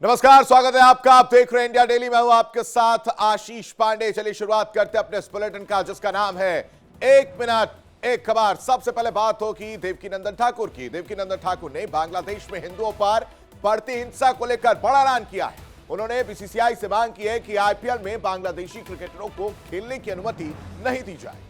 नमस्कार, स्वागत है आपका। आप देख रहे हैं इंडिया डेली। मैं हूं आपके साथ आशीष पांडे। चलिए शुरुआत करते हैं अपने इस बुलेटिन का, जिसका नाम है एक मिनट एक खबर। सबसे पहले बात होगी देवकीनंदन ठाकुर की। देवकीनंदन ठाकुर ने बांग्लादेश में हिंदुओं पर बढ़ती हिंसा को लेकर बड़ा ऐलान किया है। उन्होंने बीसीसीआई से मांग की है कि आईपीएल में बांग्लादेशी क्रिकेटरों को खेलने की अनुमति नहीं दी जाए।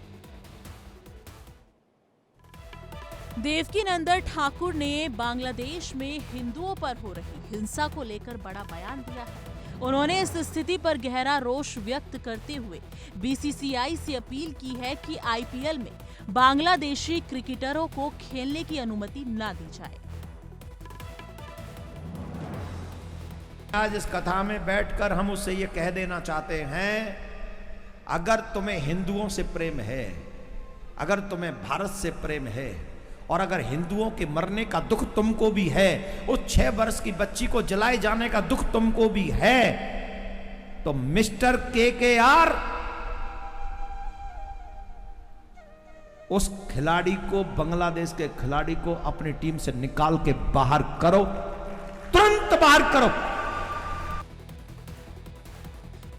देवकीनंदन ठाकुर ने बांग्लादेश में हिंदुओं पर हो रही हिंसा को लेकर बड़ा बयान दिया है। उन्होंने इस स्थिति पर गहरा रोष व्यक्त करते हुए बीसीसीआई से अपील की है कि आईपीएल में बांग्लादेशी क्रिकेटरों को खेलने की अनुमति न दी जाए। आज इस कथा में बैठकर हम उससे ये कह देना चाहते हैं, अगर तुम्हें हिंदुओं से प्रेम है, अगर तुम्हें भारत से प्रेम है और अगर हिंदुओं के मरने का दुख तुमको भी है, उस 6 वर्ष की बच्ची को जलाए जाने का दुख तुमको भी है, तो मिस्टर केकेआर उस खिलाड़ी को, बांग्लादेश के खिलाड़ी को अपनी टीम से निकाल के बाहर करो, तुरंत बाहर करो।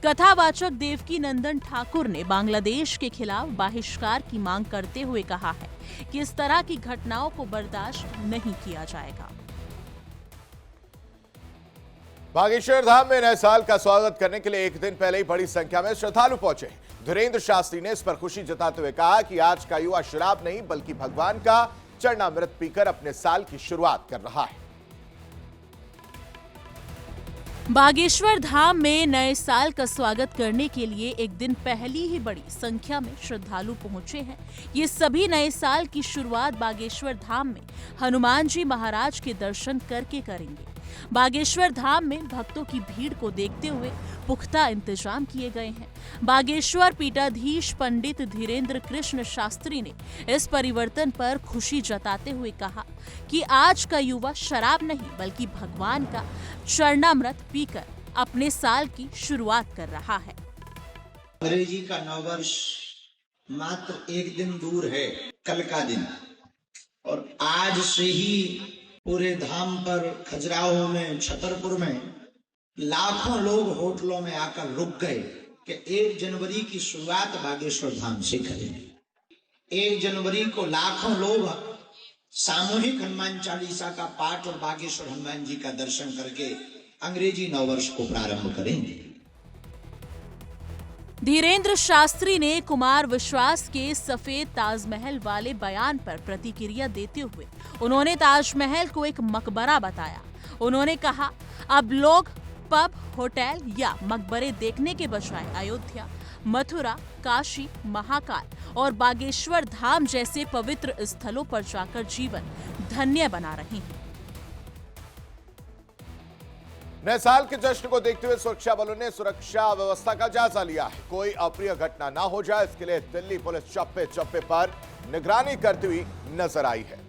कथावाचक देवकीनंदन ठाकुर ने बांग्लादेश के खिलाफ बहिष्कार की मांग करते हुए कहा है कि इस तरह की घटनाओं को बर्दाश्त नहीं किया जाएगा। बागेश्वर धाम में नए साल का स्वागत करने के लिए एक दिन पहले ही बड़ी संख्या में श्रद्धालु पहुंचे। धीरेन्द्र शास्त्री ने इस पर खुशी जताते हुए कहा कि आज का युवा शराब नहीं बल्कि भगवान का चरणामृत पीकर अपने साल की शुरुआत कर रहा है। बागेश्वर धाम में नए साल का स्वागत करने के लिए एक दिन पहले ही बड़ी संख्या में श्रद्धालु पहुंचे हैं। ये सभी नए साल की शुरुआत बागेश्वर धाम में हनुमान जी महाराज के दर्शन करके करेंगे। बागेश्वर धाम में भक्तों की भीड़ को देखते हुए पुख्ता इंतजाम किए गए हैं। बागेश्वर पीठाधीश पंडित धीरेन्द्र कृष्ण शास्त्री ने इस परिवर्तन पर खुशी जताते हुए कहा कि आज का युवा शराब नहीं बल्कि भगवान का चरणामृत पीकर अपने साल की शुरुआत कर रहा है। अंग्रेजी का नववर्ष मात्र एक दिन दूर है, कल का दिन, और आज से ही पूरे धाम पर, खजुराहो में, छतरपुर में लाखों लोग होटलों में आकर रुक गए कि 1 जनवरी की शुरुआत बागेश्वर धाम से करेंगे। 1 जनवरी को लाखों लोग सामूहिक हनुमान चालीसा का पाठ और बागेश्वर हनुमान जी का दर्शन करके अंग्रेजी नववर्ष को प्रारंभ करेंगे। धीरेन्द्र शास्त्री ने कुमार विश्वास के सफेद ताजमहल वाले बयान पर प्रतिक्रिया देते हुए उन्होंने ताजमहल को एक मकबरा बताया। उन्होंने कहा, अब लोग पब, होटल या मकबरे देखने के बजाय अयोध्या, मथुरा, काशी, महाकाल और बागेश्वर धाम जैसे पवित्र स्थलों पर जाकर जीवन धन्य बना रहे हैं। नए साल के जश्न को देखते हुए सुरक्षा बलों ने सुरक्षा व्यवस्था का जायजा लिया है। कोई अप्रिय घटना ना हो जाए, इसके लिए दिल्ली पुलिस चप्पे चप्पे पर निगरानी करती हुई नजर आई है।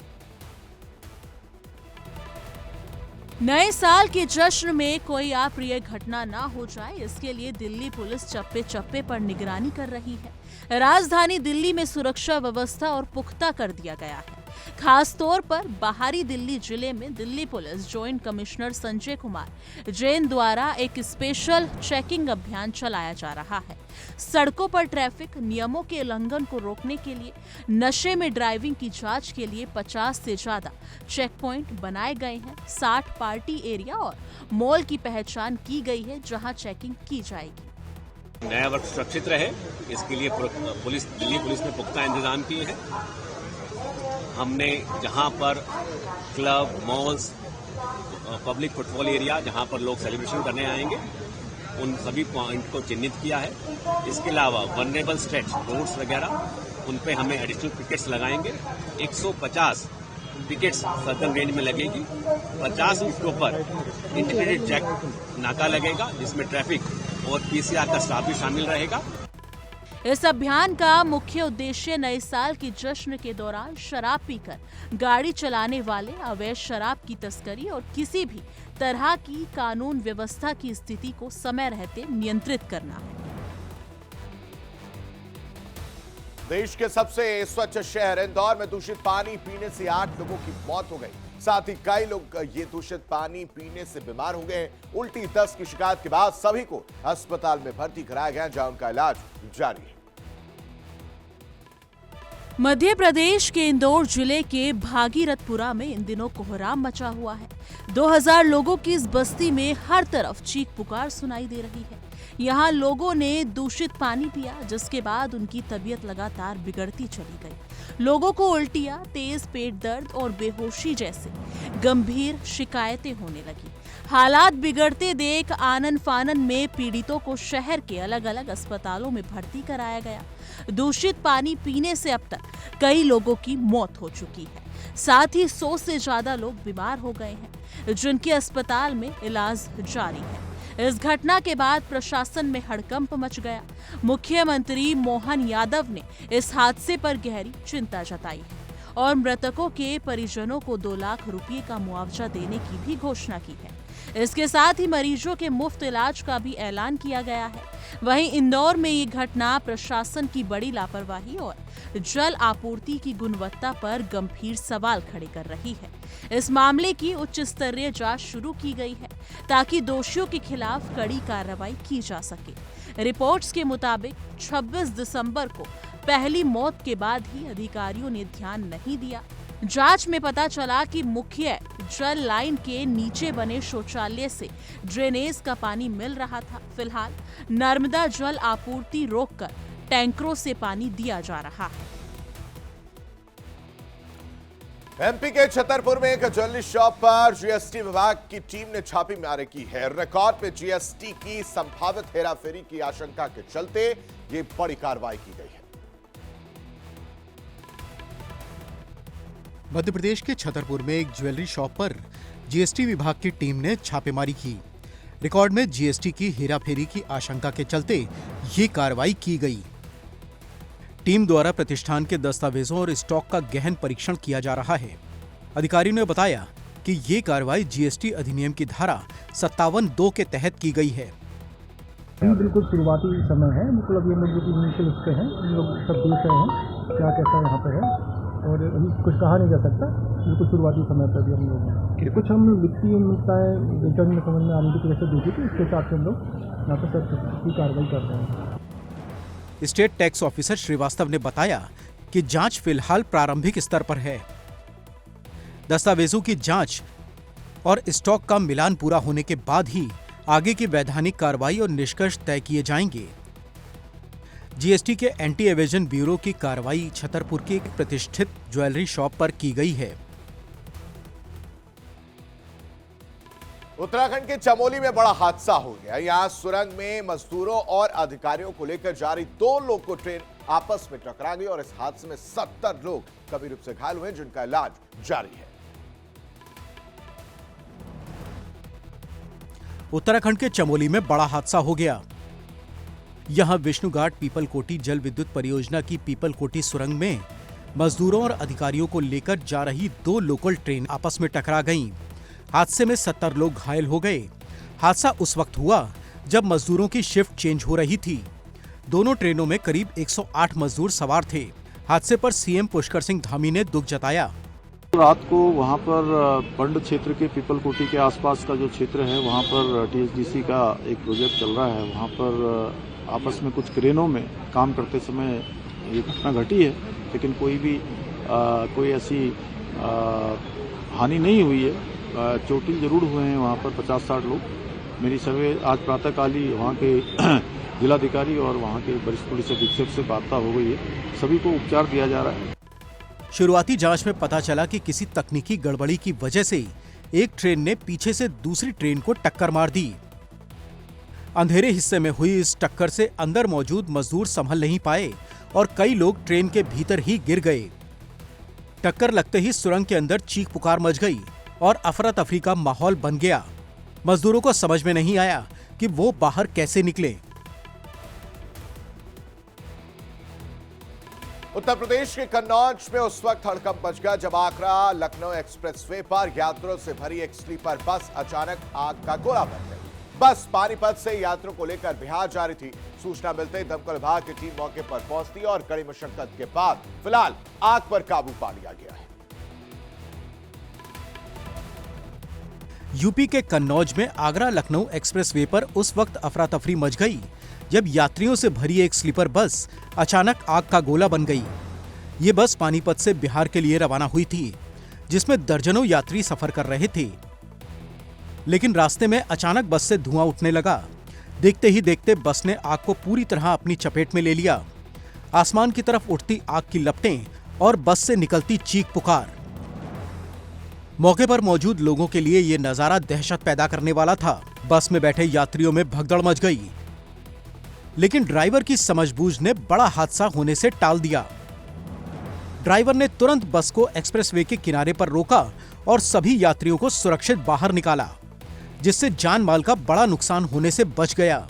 नए साल के जश्न में कोई अप्रिय घटना ना हो जाए, इसके लिए दिल्ली पुलिस चप्पे चप्पे पर निगरानी कर रही है। राजधानी दिल्ली में सुरक्षा व्यवस्था और पुख्ता कर दिया गया है। खास तौर पर बाहरी दिल्ली जिले में Delhi police joint commissioner Sanjay Kumar Jain द्वारा एक स्पेशल चेकिंग अभियान चलाया जा रहा है। सड़कों पर ट्रैफिक नियमों के उल्लंघन को रोकने के लिए, नशे में ड्राइविंग की जांच के लिए 50 से ज्यादा चेक पॉइंट बनाए गए हैं। 60 पार्टी एरिया और मॉल की पहचान की गई है जहां चेकिंग की जाएगी। नया वर्ष सुरक्षित रहे, इसके लिए दिल्ली पुलिस ने पुख्ता इंतजाम किए हैं। हमने जहां पर club, malls, public football area जहां पर लोग सेलिब्रेशन करने आएंगे, उन सभी पॉइंट को चिन्हित किया है। इसके अलावा वनरेबल स्ट्रेच रोड्स वगैरह, उन पे हमें एडिशनल पिकेट्स लगाएंगे। 150 पिकेट्स सर्कल रेंज में लगेगी। 50 उसके ऊपर इंटीग्रेटेड चेक नाका लगेगा, जिसमें ट्रैफिक और पीसीआर का स्टाफ भी शामिल रहेगा। इस अभियान का मुख्य उद्देश्य नए साल के जश्न के दौरान शराब पीकर गाड़ी चलाने वाले, अवैध शराब की तस्करी और किसी भी तरह की कानून व्यवस्था की स्थिति को समय रहते नियंत्रित करना है। देश के सबसे स्वच्छ शहर इंदौर में दूषित पानी पीने से 8 लोगों की मौत हो गई। साथ ही कई लोग ये दूषित पानी पीने से बीमार हो गए। उल्टी दस्त की शिकायत के बाद सभी को अस्पताल में भर्ती कराया गया, जहां उनका इलाज जारी है। मध्य प्रदेश के इंदौर जिले के भागीरथपुरा में इन दिनों कोहराम मचा हुआ है। 2000 लोगों की इस बस्ती में हर तरफ चीख पुकार सुनाई दे रही है। यहाँ लोगों ने दूषित पानी पिया, जिसके बाद उनकी तबीयत लगातार बिगड़ती चली गई। लोगों को उल्टियां, तेज पेट दर्द और बेहोशी जैसे गंभीर शिकायतें होने लगी। हालात बिगड़ते देख आनन फानन में पीड़ितों को शहर के अलग अलग अस्पतालों में भर्ती कराया गया। दूषित पानी पीने से अब तक कई लोगों की मौत हो चुकी है। साथ ही 100 से ज्यादा लोग बीमार हो गए हैं, जिनके अस्पताल में इलाज जारी है। इस घटना के बाद प्रशासन में हड़कंप मच गया। मुख्यमंत्री मोहन यादव ने इस हादसे पर गहरी चिंता जताई है और मृतकों के परिजनों को 2 लाख रुपए का मुआवजा देने की भी घोषणा की है। इसके साथ ही मरीजों के मुफ्त इलाज का भी ऐलान किया गया है। वहीं इंदौर में ये घटना प्रशासन की बड़ी लापरवाही और जल आपूर्ति की गुणवत्ता पर गंभीर सवाल खड़े कर रही है। इस मामले की उच्च स्तरीय जांच शुरू की गई है, ताकि दोषियों के खिलाफ कड़ी कार्रवाई की जा सके। रिपोर्ट्स के मुताबिक 26 दिसंबर को पहली मौत के बाद ही अधिकारियों ने ध्यान नहीं दिया। जांच में पता चला कि मुख्य जल लाइन के नीचे बने शौचालय से ड्रेनेज का पानी मिल रहा था। फिलहाल नर्मदा जल आपूर्ति रोककर टैंकरों से पानी दिया जा रहा है। एमपी के छतरपुर में एक ज्वेलरी शॉप पर जीएसटी विभाग की टीम ने छापेमारी की है। रिकॉर्ड में जीएसटी की संभावित हेराफेरी की आशंका के चलते ये बड़ी कार्रवाई की गई है। मध्य प्रदेश के छतरपुर में एक ज्वेलरी शॉप पर जीएसटी विभाग की टीम ने छापेमारी की। रिकॉर्ड में जीएसटी की हेराफेरी की आशंका के चलते ये कार्रवाई की गई। टीम द्वारा प्रतिष्ठान के दस्तावेजों और स्टॉक का गहन परीक्षण किया जा रहा है। अधिकारियों ने बताया कि ये कार्रवाई जीएसटी अधिनियम की धारा 57(2) के तहत की गई है। बिल्कुल शुरुआती समय है, मतलब ये लोग जो इनिशियल उसके हैं, इन लोग सब देख रहे हैं क्या कैसा यहाँ पे है, और अभी कुछ कहा नहीं जा सकता। बिल्कुल शुरुआती समय पर भी हम लोग कुछ हम वित्तीय मिलता है रिटर्न में समझ में आने की कैसे देखी थी, इसके हिसाब से हम लोग यहाँ पर सब की कार्रवाई कर रहे हैं। स्टेट टैक्स ऑफिसर श्रीवास्तव ने बताया कि जांच फिलहाल प्रारंभिक स्तर पर है। दस्तावेजों की जांच और स्टॉक का मिलान पूरा होने के बाद ही आगे की वैधानिक कार्रवाई और निष्कर्ष तय किए जाएंगे। जीएसटी के एंटी एवेजन ब्यूरो की कार्रवाई छतरपुर की एक प्रतिष्ठित ज्वेलरी शॉप पर की गई है। उत्तराखंड के चमोली में बड़ा हादसा हो गया। यहां सुरंग में मजदूरों और अधिकारियों को लेकर जा रही 2 लोको ट्रेन आपस में टकरा गई और इस हादसे में 70 लोग गंभीर रूप से घायल हुए, जिनका इलाज जारी है। उत्तराखंड के चमोली में बड़ा हादसा हो गया। यहां विष्णुघाट पीपलकोटी जल विद्युत परियोजना की पीपलकोटी सुरंग में मजदूरों और अधिकारियों को लेकर जा रही 2 लोकल ट्रेन आपस में टकरा गईं। हादसे में 70 लोग घायल हो गए। हादसा उस वक्त हुआ जब मजदूरों की शिफ्ट चेंज हो रही थी। दोनों ट्रेनों में करीब 108 मजदूर सवार थे। हादसे पर सीएम पुष्कर सिंह धामी ने दुख जताया। रात को वहां पर पंड क्षेत्र के पीपलकोटी के आसपास का जो क्षेत्र है, वहां पर टीएचडीसी का एक प्रोजेक्ट चल रहा है। वहां पर आपस में कुछ क्रेनों में काम करते समय ये घटना घटी है, लेकिन कोई ऐसी हानि नहीं हुई है। चोटिल जरूर हुए हैं वहाँ पर 50-60 लोग। मेरी सर्वे आज प्रातःकाल ही वहाँ के जिलाधिकारी और वहाँ के वरिष्ठ पुलिस अधीक्षक से वार्ता हो गई है। सभी को उपचार दिया जा रहा है। शुरुआती जांच में पता चला कि किसी तकनीकी गड़बड़ी की वजह से एक ट्रेन ने पीछे से दूसरी ट्रेन को टक्कर मार दी। अंधेरे हिस्से में हुई इस टक्कर से अंदर मौजूद मजदूर संभल नहीं पाए और कई लोग ट्रेन के भीतर ही गिर गए। टक्कर लगते ही सुरंग के अंदर चीख पुकार मच गई और अफरा तफरी का माहौल बन गया। मजदूरों को समझ में नहीं आया कि वो बाहर कैसे निकले। उत्तर प्रदेश के कन्नौज में उस वक्त हड़कंप मच गया जब आगरा लखनऊ एक्सप्रेसवे पर यात्रियों से भरी एक स्लीपर बस अचानक आग का गोला बन गई। बस पानीपत से यात्रियों को लेकर बिहार जा रही थी। सूचना मिलते ही दमकल विभाग की टीम मौके पर पहुंचती और कड़ी मशक्कत के बाद फिलहाल आग पर काबू पा लिया गया है। यूपी के कन्नौज में आगरा लखनऊ एक्सप्रेसवे पर उस वक्त अफरा तफरी मच गई जब यात्रियों से भरी एक स्लीपर बस अचानक आग का गोला बन गई। ये बस पानीपत से बिहार के लिए रवाना हुई थी, जिसमें दर्जनों यात्री सफर कर रहे थे। लेकिन रास्ते में अचानक बस से धुआं उठने लगा। देखते ही देखते बस ने आग को पूरी तरह अपनी चपेट में ले लिया। आसमान की तरफ उठती आग की लपटें और बस से निकलती चीख पुकार। मौके पर मौजूद लोगों के लिए यह नजारा दहशत पैदा करने वाला था। बस में बैठे यात्रियों में भगदड़ मच गई, लेकिन ड्राइवर की समझबूझ ने बड़ा हादसा होने से टाल दिया। ड्राइवर ने तुरंत बस को एक्सप्रेसवे के किनारे पर रोका और सभी यात्रियों को सुरक्षित बाहर निकाला, जिससे जान माल का बड़ा नुकसान होने से बच गया।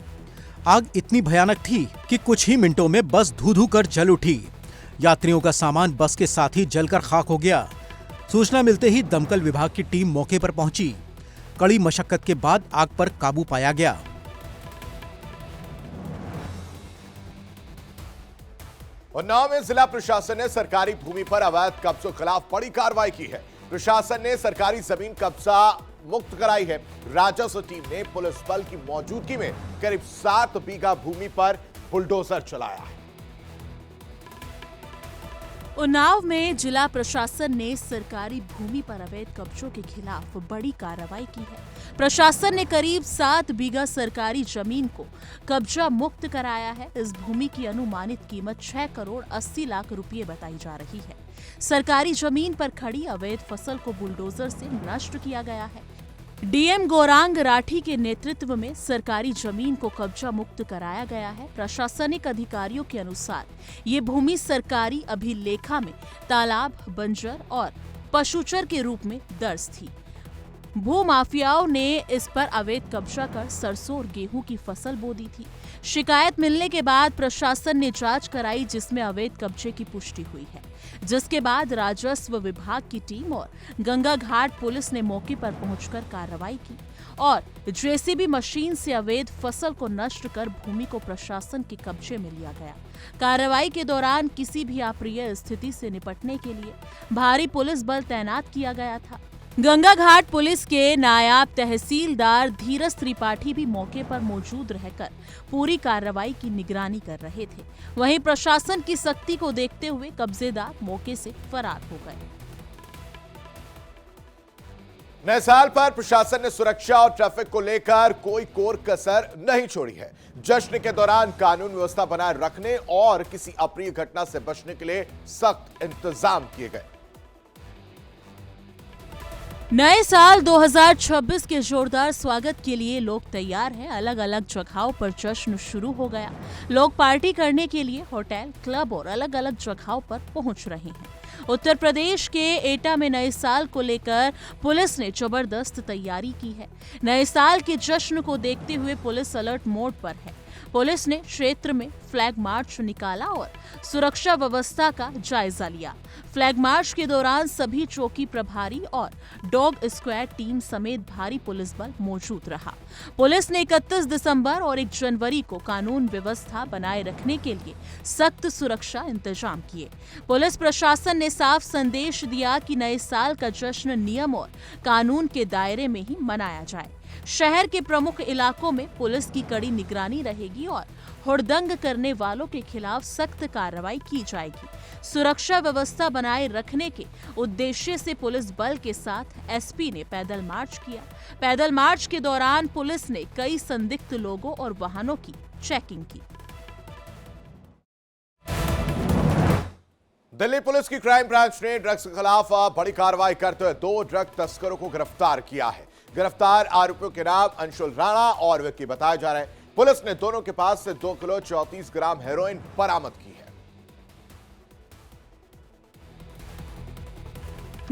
आग इतनी भयानक थी कि कुछ ही मिनटों में बस धू-धू कर जल उठी। यात्रियों का सामान बस के साथ ही जलकर खाक हो गया। सूचना मिलते ही दमकल विभाग की टीम मौके पर पहुंची। कड़ी मशक्कत के बाद आग पर काबू पाया गया। उन्नाव में जिला प्रशासन ने सरकारी भूमि पर अवैध कब्जों के खिलाफ बड़ी कार्रवाई की है। प्रशासन ने सरकारी जमीन कब्जा मुक्त कराई है। राजस्व टीम ने पुलिस बल की मौजूदगी में करीब 7 बीघा भूमि पर बुलडोजर चलाया है। उन्नाव में जिला प्रशासन ने सरकारी भूमि पर अवैध कब्जों के खिलाफ बड़ी कार्रवाई की है। प्रशासन ने करीब 7 बीघा सरकारी जमीन को कब्जा मुक्त कराया है। इस भूमि की अनुमानित कीमत 6 करोड़ 80 लाख रुपए बताई जा रही है। सरकारी जमीन पर खड़ी अवैध फसल को बुलडोजर से नष्ट किया गया है। डीएम गौरांग राठी के नेतृत्व में सरकारी जमीन को कब्जा मुक्त कराया गया है। प्रशासनिक अधिकारियों के अनुसार ये भूमि सरकारी अभिलेखा में तालाब, बंजर और पशुचर के रूप में दर्ज थी। भूमाफियाओं ने इस पर अवैध कब्जा कर सरसों और गेहूं की फसल बो दी थी। शिकायत मिलने के बाद प्रशासन ने जांच कराई, जिसमें अवैध कब्जे की पुष्टि हुई है, जिसके बाद राजस्व विभाग की टीम और गंगा घाट पुलिस ने मौके पर पहुंचकर कार्रवाई की और जेसीबी मशीन से अवैध फसल को नष्ट कर भूमि को प्रशासन के कब्जे में लिया गया। कार्रवाई के दौरान किसी भी अप्रिय स्थिति से निपटने के लिए भारी पुलिस बल तैनात किया गया था। गंगा घाट पुलिस के नायब तहसीलदार धीरज त्रिपाठी भी मौके पर मौजूद रहकर पूरी कार्रवाई की निगरानी कर रहे थे। वहीं प्रशासन की सख्ती को देखते हुए कब्जेदार मौके से फरार हो गए। नए साल पर प्रशासन ने सुरक्षा और ट्रैफिक को लेकर कोई कोर कसर नहीं छोड़ी है। जश्न के दौरान कानून व्यवस्था बनाए रखने और किसी अप्रिय घटना से बचने के लिए सख्त इंतजाम किए गए। नए साल 2026 के जोरदार स्वागत के लिए लोग तैयार हैं। अलग अलग जगहों पर जश्न शुरू हो गया। लोग पार्टी करने के लिए होटल, क्लब और अलग अलग जगहों पर पहुंच रहे हैं। उत्तर प्रदेश के एटा में नए साल को लेकर पुलिस ने जबरदस्त तैयारी की है। नए साल के जश्न को देखते हुए पुलिस अलर्ट मोड पर है। पुलिस ने क्षेत्र में फ्लैग मार्च निकाला और सुरक्षा व्यवस्था का जायजा लिया। फ्लैग मार्च के दौरान सभी चौकी प्रभारी और डॉग स्क्वाड टीम समेत भारी पुलिस बल मौजूद रहा। पुलिस ने 31 दिसंबर और 1 जनवरी को कानून व्यवस्था बनाए रखने के लिए सख्त सुरक्षा इंतजाम किए। पुलिस प्रशासन ने साफ संदेश दिया कि नए साल का जश्न नियम और कानून के दायरे में ही मनाया जाए। शहर के प्रमुख इलाकों में पुलिस की कड़ी निगरानी रहेगी और हुड़दंग करने वालों के खिलाफ सख्त कार्रवाई की जाएगी। सुरक्षा व्यवस्था बनाए रखने के उद्देश्य से पुलिस बल के साथ एसपी ने पैदल मार्च किया। पैदल मार्च के दौरान पुलिस ने कई संदिग्ध लोगों और वाहनों की चेकिंग की। दिल्ली पुलिस की क्राइम ब्रांच ने ड्रग्स के खिलाफ बड़ी कार्रवाई करते हुए 2 ड्रग तस्करों को गिरफ्तार किया है। गिरफ्तार आरोपियों के नाम अंशुल राणा और विक्की बताए जा रहे हैं। पुलिस ने दोनों के पास से 2 किलो 34 ग्राम हेरोइन बरामद की है।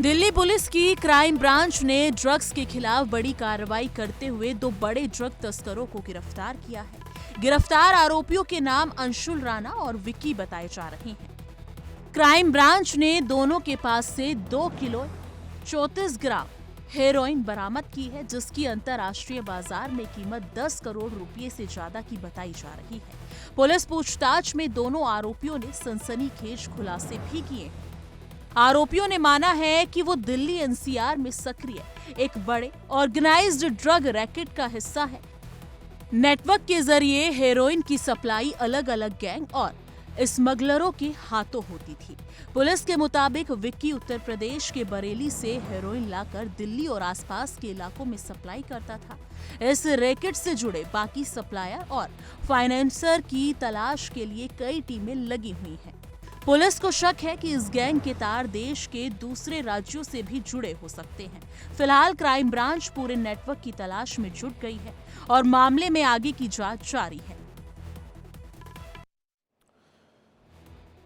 दिल्ली पुलिस की क्राइम ब्रांच ने ड्रग्स के खिलाफ बड़ी कार्रवाई करते हुए 2 बड़े ड्रग तस्करों को गिरफ्तार किया है। गिरफ्तार आरोपियों के नाम अंशुल राणा और विक्की बताए जा रहे हैं। क्राइम ब्रांच ने दोनों के पास से 2 किलो 34 ग्राम हेरोइन बरामद की है, जिसकी अंतर्राष्ट्रीय बाजार में कीमत 10 करोड़ रुपए से ज्यादा की बताई जा रही है। पुलिस पूछताछ में दोनों आरोपियों ने सनसनीखेज खुलासे भी किए। आरोपियों ने माना है कि वो दिल्ली एनसीआर में सक्रिय एक बड़े ऑर्गेनाइज्ड ड्रग रैकेट का हिस्सा है। नेटवर्क के जरिए हेरोइन की सप्लाई अलग अलग गैंग और स्मगलरों के हाथों होती थी। पुलिस के मुताबिक विक्की उत्तर प्रदेश के बरेली से हेरोइन लाकर दिल्ली और आसपास के इलाकों में सप्लाई करता था। इस रैकेट से जुड़े बाकी सप्लायर और फाइनेंसर की तलाश के लिए कई टीमें लगी हुई हैं। पुलिस को शक है कि इस गैंग के तार देश के दूसरे राज्यों से भी जुड़े हो सकते हैं। फिलहाल क्राइम ब्रांच पूरे नेटवर्क की तलाश में जुट गई है और मामले में आगे की जांच जारी है।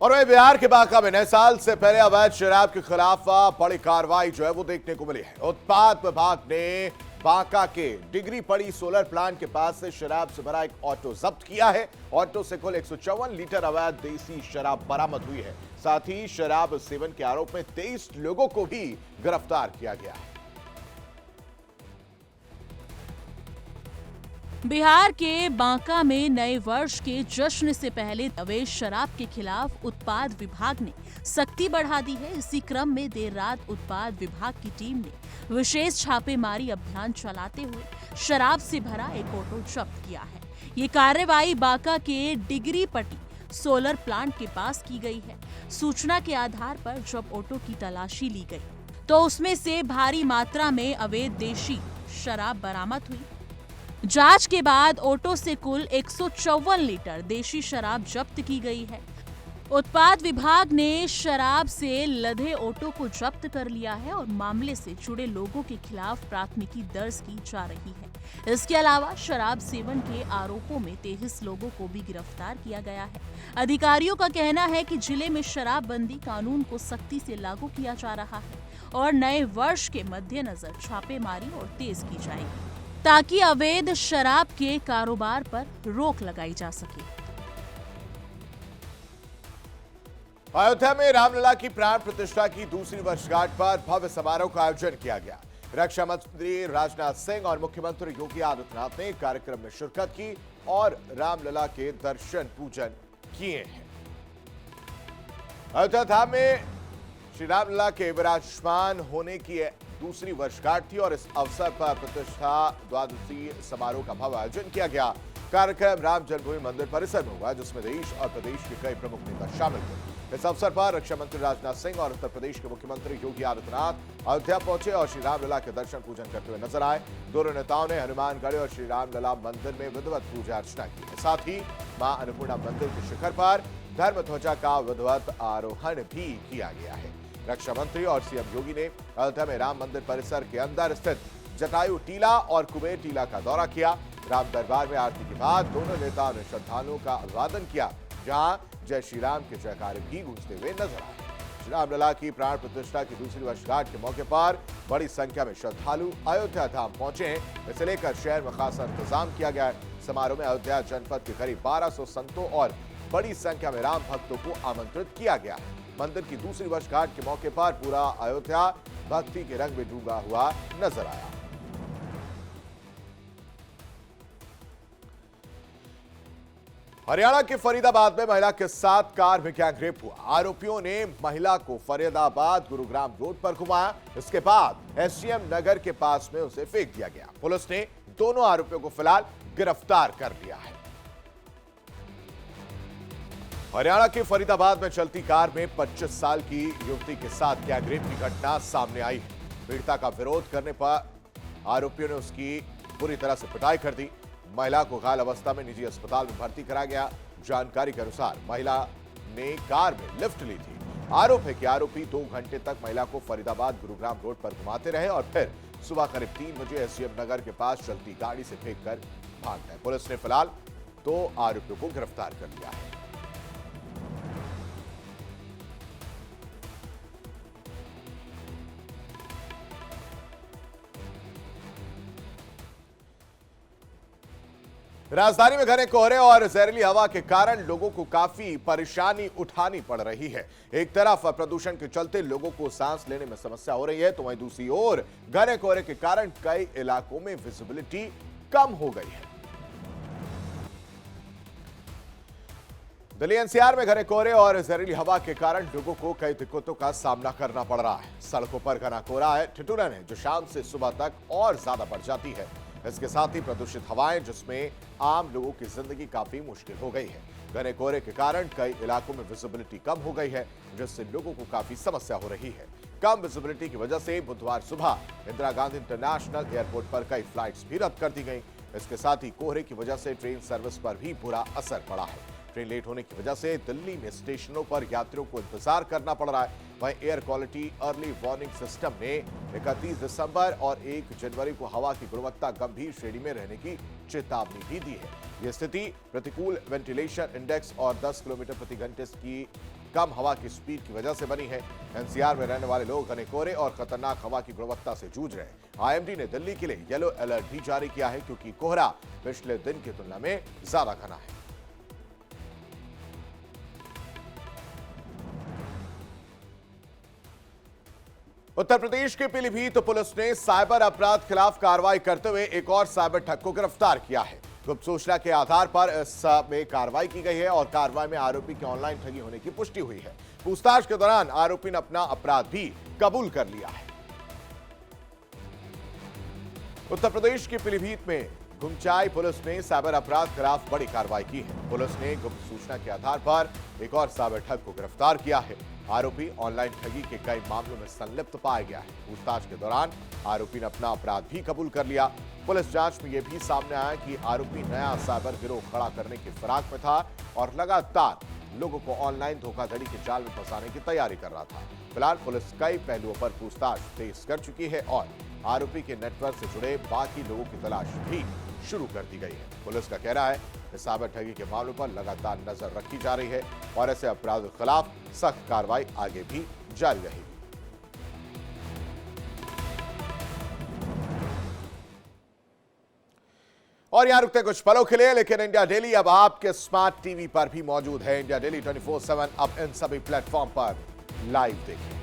और वही बिहार के बांका में नए साल से पहले अवैध शराब के खिलाफ बड़ी कार्रवाई जो है वो देखने को मिली है। उत्पाद विभाग ने बांका के डिग्री पड़ी सोलर प्लांट के पास से शराब से भरा एक ऑटो जब्त किया है। ऑटो से कुल 154 लीटर अवैध देसी शराब बरामद हुई है। साथ ही शराब सेवन के आरोप में 23 लोगों को भी गिरफ्तार किया गया है। बिहार के बांका में नए वर्ष के जश्न से पहले अवैध शराब के खिलाफ उत्पाद विभाग ने सख्ती बढ़ा दी है। इसी क्रम में देर रात उत्पाद विभाग की टीम ने विशेष छापेमारी अभियान चलाते हुए शराब से भरा एक ऑटो जब्त किया है। ये कार्रवाई बांका के डिग्री पट्टी सोलर प्लांट के पास की गई है। सूचना के आधार पर जब ऑटो की तलाशी ली गई तो उसमें से भारी मात्रा में अवैध देशी शराब बरामद हुई। जांच के बाद ऑटो से कुल 154 लीटर देशी शराब जब्त की गई है। उत्पाद विभाग ने शराब से लदे ऑटो को जब्त कर लिया है और मामले से जुड़े लोगों के खिलाफ प्राथमिकी दर्ज की जा रही है। इसके अलावा शराब सेवन के आरोपों में 23 लोगों को भी गिरफ्तार किया गया है। अधिकारियों का कहना है कि जिले में शराबबंदी कानून को सख्ती से लागू किया जा रहा है और नए वर्ष के मद्देनजर छापेमारी और तेज की जाएगी ताकि अवैध शराब के कारोबार पर रोक लगाई जा सके। अयोध्या में रामलला की प्राण प्रतिष्ठा की दूसरी वर्षगांठ पर भव्य समारोह का आयोजन किया गया। रक्षा मंत्री राजनाथ सिंह और मुख्यमंत्री योगी आदित्यनाथ ने कार्यक्रम में शिरकत की और रामलला के दर्शन पूजन किए हैं। अयोध्या धाम में श्री रामलला के विराजमान होने की दूसरी वर्षगांठ थी और इस अवसर पर प्रतिष्ठा द्वादशी समारोह का भव्य आयोजन किया गया। कार्यक्रम राम जन्मभूमि मंदिर परिसर में हुआ, जिसमें देश और प्रदेश के कई प्रमुख नेता शामिल हुए। इस अवसर पर रक्षा मंत्री राजनाथ सिंह और उत्तर प्रदेश के मुख्यमंत्री योगी आदित्यनाथ अयोध्या पहुंचे और श्री रामलला के दर्शन पूजन करते हुए नजर आए। दोनों नेताओं ने हनुमानगढ़ और श्री रामलला मंदिर में विधिवत पूजा अर्चना की। साथ ही मां अन्नपूर्णा मंदिर के शिखर पर धर्म ध्वजा का विधिवत आरोहण भी किया गया है। रक्षा मंत्री और सीएम योगी ने अयोध्या में राम मंदिर परिसर के अंदर स्थित जटायु टीला और कुबेर टीला का दौरा किया। राम दरबार में आरती के बाद दोनों नेताओं ने श्रद्धालुओं का अभिवादन किया, जहां जय श्री राम के जयकारे भी गूंजते हुए नजर आए। श्री रामलला की प्राण प्रतिष्ठा की दूसरी वर्षगांठ के मौके पर बड़ी संख्या में श्रद्धालु अयोध्या धाम पहुंचे हैं। इसे लेकर शहर में खासा इंतजाम किया गया है। समारोह में अयोध्या जनपद के करीब 1200 संतों और बड़ी संख्या में राम भक्तों को आमंत्रित किया गया है। मंदिर की दूसरी वर्षगांठ के मौके पर पूरा अयोध्या भक्ति के रंग में डूबा हुआ नजर आया। हरियाणा के फरीदाबाद में महिला के साथ कार में गैंगरेप हुआ। आरोपियों ने महिला को फरीदाबाद गुरुग्राम रोड पर घुमाया। इसके बाद एसडीएम नगर के पास में उसे फेंक दिया गया। पुलिस ने दोनों आरोपियों को फिलहाल गिरफ्तार कर लिया है। हरियाणा के फरीदाबाद में चलती कार में 25 साल की युवती के साथ गैंगरेप की घटना सामने आई है। पीड़िता का विरोध करने पर आरोपियों ने उसकी बुरी तरह से पिटाई कर दी। महिला को घायल अवस्था में निजी अस्पताल में भर्ती कराया गया। जानकारी के अनुसार महिला ने कार में लिफ्ट ली थी। आरोप है कि आरोपी 2 घंटे तक महिला को फरीदाबाद गुरुग्राम रोड पर घुमाते रहे और फिर सुबह करीब 3 बजे एसडीएम नगर के पास चलती गाड़ी से फेंक कर भाग गए। पुलिस ने फिलहाल 2 आरोपियों को गिरफ्तार कर लिया है। राजधानी में घने कोहरे और जहरीली हवा के कारण लोगों को काफी परेशानी उठानी पड़ रही है। एक तरफ प्रदूषण के चलते लोगों को सांस लेने में समस्या हो रही है, तो वहीं दूसरी ओर घने कोहरे के कारण कई इलाकों में विजिबिलिटी कम हो गई है। दिल्ली एनसीआर में घने कोहरे और जहरीली हवा के कारण लोगों को कई दिक्कतों का सामना करना पड़ रहा है। सड़कों पर घना कोहरा है, ठिठुरन है, जो शाम से सुबह तक और ज्यादा बढ़ जाती है। इसके साथ ही प्रदूषित हवाएं, जिसमें आम लोगों की जिंदगी काफी मुश्किल हो गई है। घने कोहरे के कारण कई इलाकों में विजिबिलिटी कम हो गई है, जिससे लोगों को काफी समस्या हो रही है। कम विजिबिलिटी की वजह से बुधवार सुबह इंदिरा गांधी इंटरनेशनल एयरपोर्ट पर कई फ्लाइट्स भी रद्द कर दी गई। इसके साथ ही कोहरे की वजह से ट्रेन सर्विस पर भी बुरा असर पड़ा है। ट्रेन लेट होने की वजह से दिल्ली में स्टेशनों पर यात्रियों को इंतजार करना पड़ रहा है। वहीं air quality early warning system ने 31 दिसंबर और 1 जनवरी को हवा की गुणवत्ता गंभीर श्रेणी में रहने की चेतावनी भी दी है। यह स्थिति प्रतिकूल वेंटिलेशन इंडेक्स और 10 किलोमीटर प्रति घंटे की कम हवा की स्पीड की वजह से बनी है। एनसीआर में रहने वाले लोग घने कोहरे और खतरनाक हवा की गुणवत्ता से जूझ रहे हैं। आईएमडी ने दिल्ली के लिए येलो अलर्ट भी जारी किया है, क्योंकि कोहरा पिछले दिन की तुलना में ज्यादा घना है। उत्तर प्रदेश के पीलीभीत पुलिस ने साइबर अपराध खिलाफ कार्रवाई करते हुए एक और साइबर ठग को गिरफ्तार किया है। गुप्त सूचना के आधार पर इस में कार्रवाई की गई है और कार्रवाई में आरोपी के ऑनलाइन ठगी होने की पुष्टि हुई है। पूछताछ के दौरान आरोपी ने अपना अपराध भी कबूल कर लिया है। उत्तर प्रदेश के पीलीभीत में घुमचाई पुलिस ने साइबर अपराध खिलाफ बड़ी कार्रवाई की है। पुलिस ने गुप्त सूचना के आधार पर एक और साइबर ठग को गिरफ्तार किया है। आरोपी ऑनलाइन ठगी के कई मामलों में संलिप्त पाया गया है। पूछताछ के दौरान आरोपी ने अपना अपराध भी कबूल कर लिया। पुलिस जांच में यह भी सामने आया कि आरोपी नया साइबर गिरोह खड़ा करने की फिराक में था और लगातार लोगों को ऑनलाइन धोखाधड़ी के जाल में फंसाने की तैयारी कर रहा था। फिलहाल पुलिस कई पहलुओं पर पूछताछ तेज कर चुकी है और आरोपी के नेटवर्क से जुड़े बाकी लोगों की तलाश भी शुरू कर दी गई है। पुलिस का कहना है कि साइबर ठगी के मामलों पर लगातार नजर रखी जा रही है और ऐसे अपराधों के खिलाफ सख्त कार्रवाई आगे भी जारी रहेगी। और यहां रुकते कुछ पलों के लिए, लेकिन इंडिया डेली अब आपके स्मार्ट टीवी पर भी मौजूद है। इंडिया डेली 24/7 अब इन सभी प्लेटफॉर्म पर लाइव देखें।